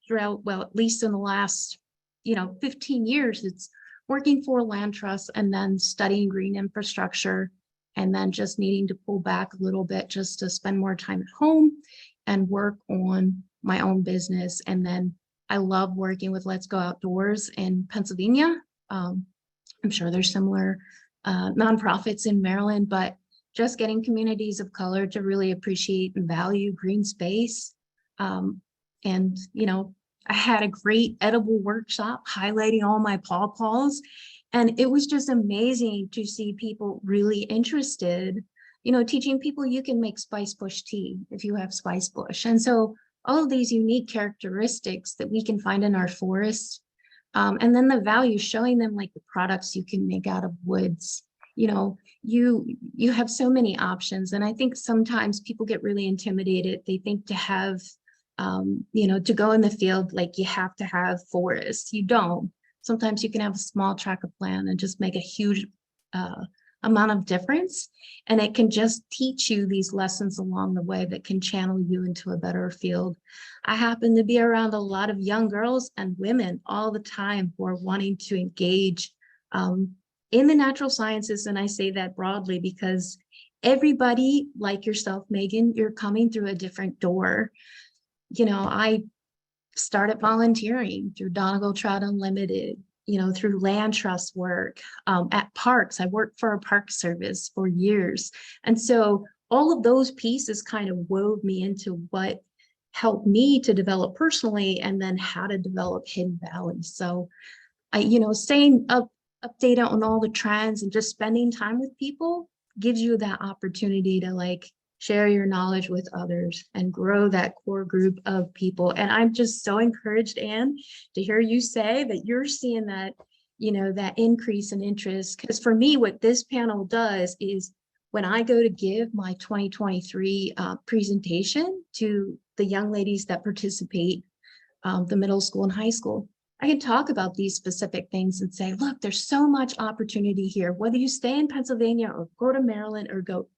throughout, well, at least in the last, 15 years, it's working for a land trust and then studying green infrastructure and then just needing to pull back a little bit just to spend more time at home and work on my own business. And then I love working with Let's Go Outdoors in Pennsylvania. I'm sure there's similar nonprofits in Maryland, but just getting communities of color to really appreciate and value green space. I had a great edible workshop highlighting all my pawpaws. And it was just amazing to see people really interested, you know, teaching people you can make spice bush tea if you have spice bush. And so all of these unique characteristics that we can find in our forests, and then the value, showing them like the products you can make out of woods. You know, you have so many options. And I think sometimes people get really intimidated. They think to have, you know, to go in the field, like you have to have forests. You don't. Sometimes you can have a small tract of land and just make a huge amount of difference. And it can just teach you these lessons along the way that can channel you into a better field. I happen to be around a lot of young girls and women all the time who are wanting to engage in the natural sciences. And I say that broadly because everybody like yourself, Megan, you're coming through a different door. You know, I started volunteering through Donegal Trout Unlimited, you know, through land trust work at parks. I worked for a park service for years. And so all of those pieces kind of wove me into what helped me to develop personally and then how to develop Hidden Valley. So you know, staying updated on all the trends and just spending time with people gives you that opportunity to like share your knowledge with others and grow that core group of people. And I'm just so encouraged, Anne, to hear you say that you're seeing that, you know, that increase in interest. Because for me, what this panel does is when I go to give my 2023 presentation to the young ladies that participate, the middle school and high school, I can talk about these specific things and say, look, there's so much opportunity here. Whether you stay in Pennsylvania or go to Maryland or go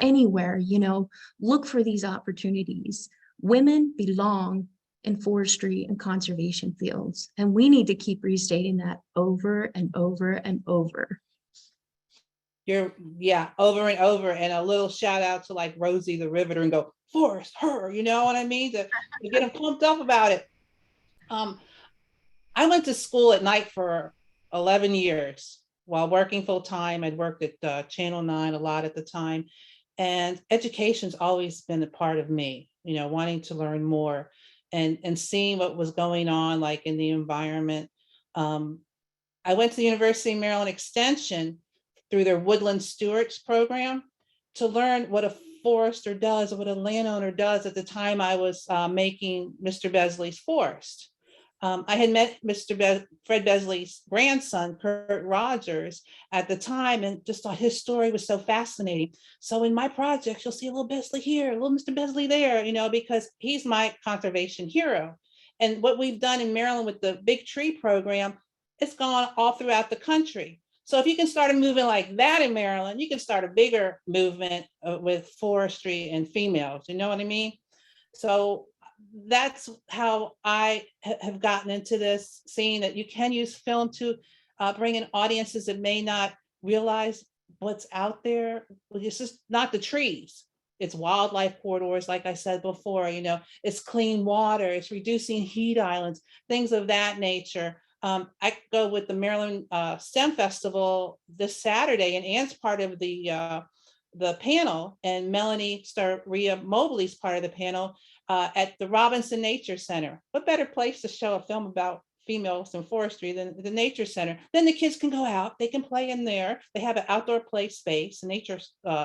anywhere, you know, look for these opportunities. Women belong in forestry and conservation fields. And we need to keep restating that over and over and over. Yeah, over and over. And a little shout out to like Rosie the Riveter and go, Forest, her, you know what I mean? To get them pumped up about it. I went to school at night for 11 years while working full time. I'd worked at Channel 9 a lot at the time. And education's always been a part of me, you know, wanting to learn more and seeing what was going on, like in the environment. I went to the University of Maryland Extension through their Woodland Stewards program to learn what a forester does or what a landowner does at the time I was making Mr. Besley's forest. I had met Fred Besley's grandson, Kurt Rogers, at the time, and just thought his story was so fascinating. So in my projects, you'll see a little Besley here, a little Mr. Besley there, you know, because he's my conservation hero. And what we've done in Maryland with the Big Tree program, it's gone all throughout the country. So if you can start a movement like that in Maryland, you can start a bigger movement with forestry and females, you know what I mean? So that's how I have gotten into this, seeing that you can use film to bring in audiences that may not realize what's out there. Well, it's just not the trees. It's wildlife corridors, like I said before, you know, it's clean water, it's reducing heat islands, things of that nature. I go with the Maryland STEM Festival this Saturday, and Anne's part of the panel, and Melanie Staria Mobley's part of the panel at the Robinson Nature Center. What better place to show a film about females in forestry than the Nature Center? Then the kids can go out, they can play in there. They have an outdoor play space, a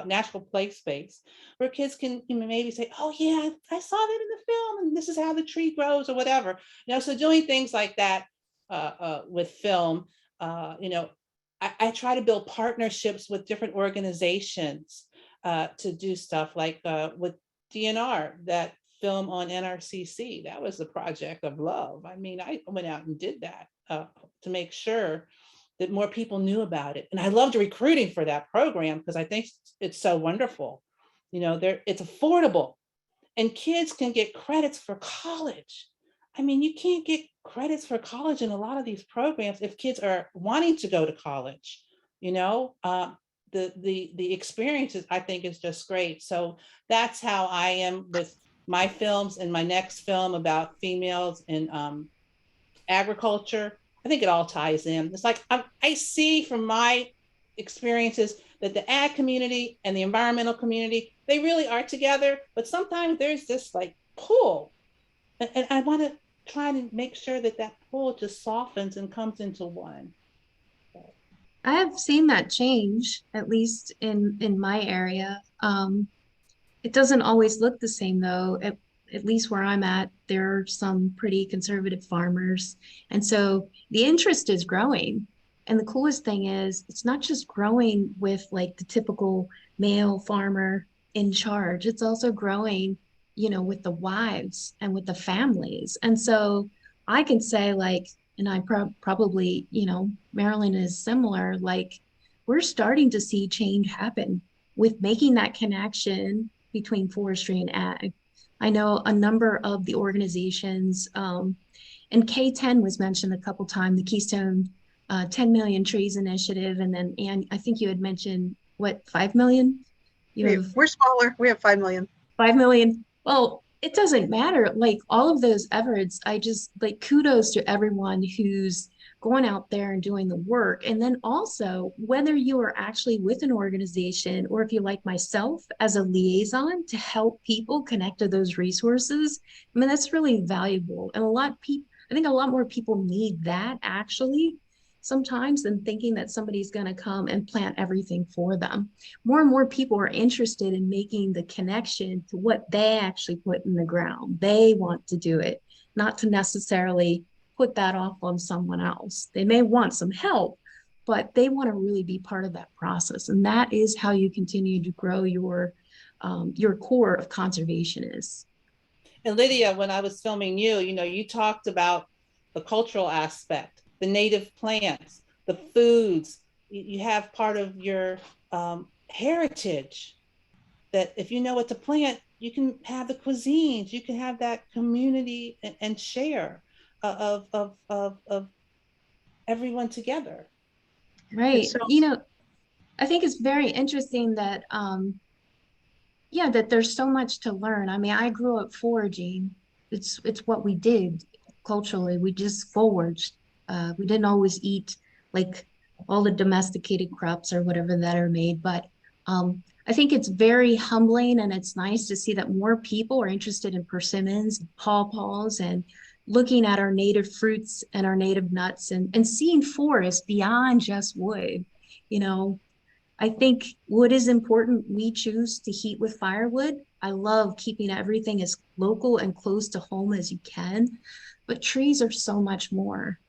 national play space, where kids can, you know, maybe say, oh yeah, I saw that in the film, and this is how the tree grows or whatever. You know, so doing things like that with film, you know, I try to build partnerships with different organizations to do stuff like with DNR, that film on NRCC. That was a project of love. I mean, I went out and did that to make sure that more people knew about it. And I loved recruiting for that program because I think it's so wonderful. You know, it's affordable and kids can get credits for college. I mean, you can't get credits for college in a lot of these programs if kids are wanting to go to college, you know. The experiences, I think, is just great. So that's how I am with my films, and my next film about females in agriculture. I think it all ties in. It's like I see from my experiences that the ag community and the environmental community, they really are together, but sometimes there's this like pull. And I want to try to make sure that that pull just softens and comes into one. I have seen that change, at least in my area. It doesn't always look the same though. At least where I'm at, there are some pretty conservative farmers. And so the interest is growing. And the coolest thing is it's not just growing with like the typical male farmer in charge. It's also growing, with the wives and with the families. And so I can say like, and I probably, Maryland is similar, like we're starting to see change happen with making that connection between forestry and ag. I know a number of the organizations, and K10 was mentioned a couple times, the Keystone 10 Million Trees Initiative, and then and I think you had mentioned what 5 million. We're smaller. We have 5 million. 5 million. Well, it doesn't matter. Like all of those efforts, I just like kudos to everyone who's going out there and doing the work. And then also, whether you are actually with an organization or if you like myself as a liaison to help people connect to those resources, I mean, that's really valuable. And I think a lot more people need that actually sometimes than thinking that somebody's going to come and plant everything for them. More and more people are interested in making the connection to what they actually put in the ground. They want to do it, not to necessarily put that off on someone else. They may want some help, but they want to really be part of that process. And that is how you continue to grow your core of conservationists. And Lydia, when I was filming you, you talked about the cultural aspect, the native plants, the foods. You have part of your heritage that if you know what to plant, you can have the cuisines, you can have that community and share of everyone together. Right. So, I think it's very interesting that that there's so much to learn. I mean, I grew up foraging. It's what we did culturally. We just foraged. We didn't always eat like all the domesticated crops or whatever that are made, but I think it's very humbling and it's nice to see that more people are interested in persimmons, pawpaws, and looking at our native fruits and our native nuts and seeing forests beyond just wood. You know, I think wood is important. We choose to heat with firewood. I love keeping everything as local and close to home as you can, but trees are so much more.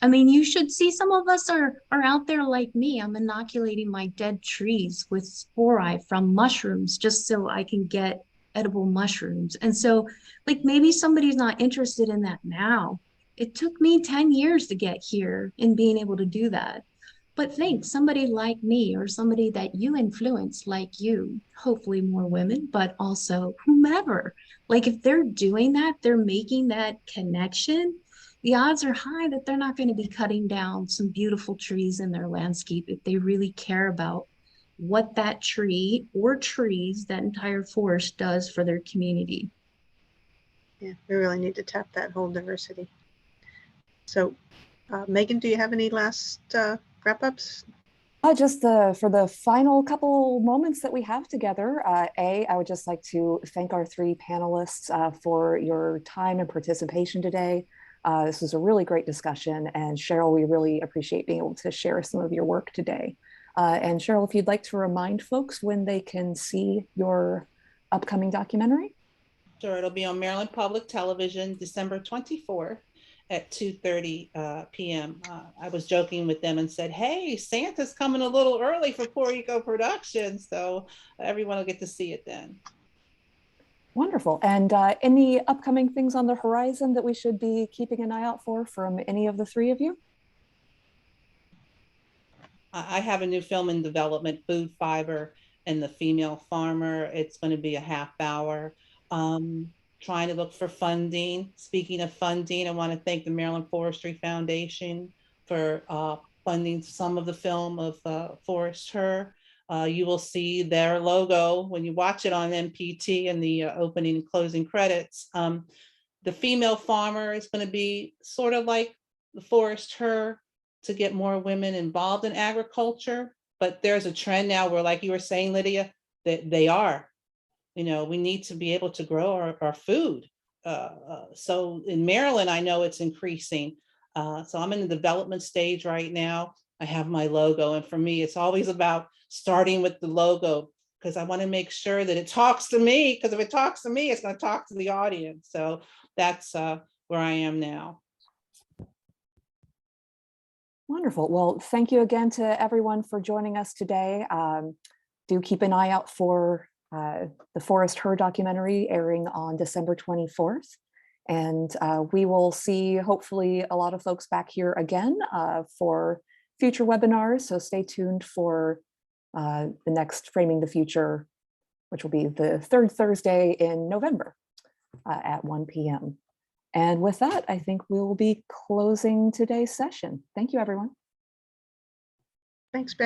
I mean, you should see some of us are out there like me. I'm inoculating my dead trees with spori from mushrooms just so I can get edible mushrooms. And so, like, maybe somebody's not interested in that now. It took me 10 years to get here in being able to do that. But think somebody like me or somebody that you influence like you, hopefully more women, but also whomever. Like if they're doing that, they're making that connection, the odds are high that they're not going to be cutting down some beautiful trees in their landscape if they really care about what that tree or trees, that entire forest does for their community. Yeah, we really need to tap that whole diversity. So, Megan, do you have any last wrap-ups? Just for the final couple moments that we have together, I would just like to thank our three panelists for your time and participation today. This was a really great discussion, and Cheryl, we really appreciate being able to share some of your work today. And Cheryl, if you'd like to remind folks when they can see your upcoming documentary. Sure, it'll be on Maryland Public Television, December 24th at 2:30 p.m. I was joking with them and said, hey, Santa's coming a little early for Poor Eco Productions, so everyone will get to see it then. Wonderful. And any upcoming things on the horizon that we should be keeping an eye out for from any of the three of you? I have a new film in development, Food Fiber and the Female Farmer. It's going to be a half hour. Trying to look for funding. Speaking of funding, I want to thank the Maryland Forestry Foundation for funding some of the film of Forest Her. You will see their logo when you watch it on MPT in the opening and closing credits. The Female Farmer is going to be sort of like the Forest Her to get more women involved in agriculture. But there's a trend now where, like you were saying, Lydia, that they are. You know, we need to be able to grow our food. So in Maryland, I know it's increasing. So I'm in the development stage right now. I have my logo. And for me, it's always about starting with the logo because I want to make sure that it talks to me, because if it talks to me, it's going to talk to the audience. So that's where I am now. Wonderful. Well, thank you again to everyone for joining us today. Do keep an eye out for the Forest Her documentary airing on December 24th. And we will see, hopefully, a lot of folks back here again for future webinars. So stay tuned for the next Framing the Future, which will be the third Thursday in November at 1 p.m. And with that, I think we will be closing today's session. Thank you, everyone. Thanks, Meg.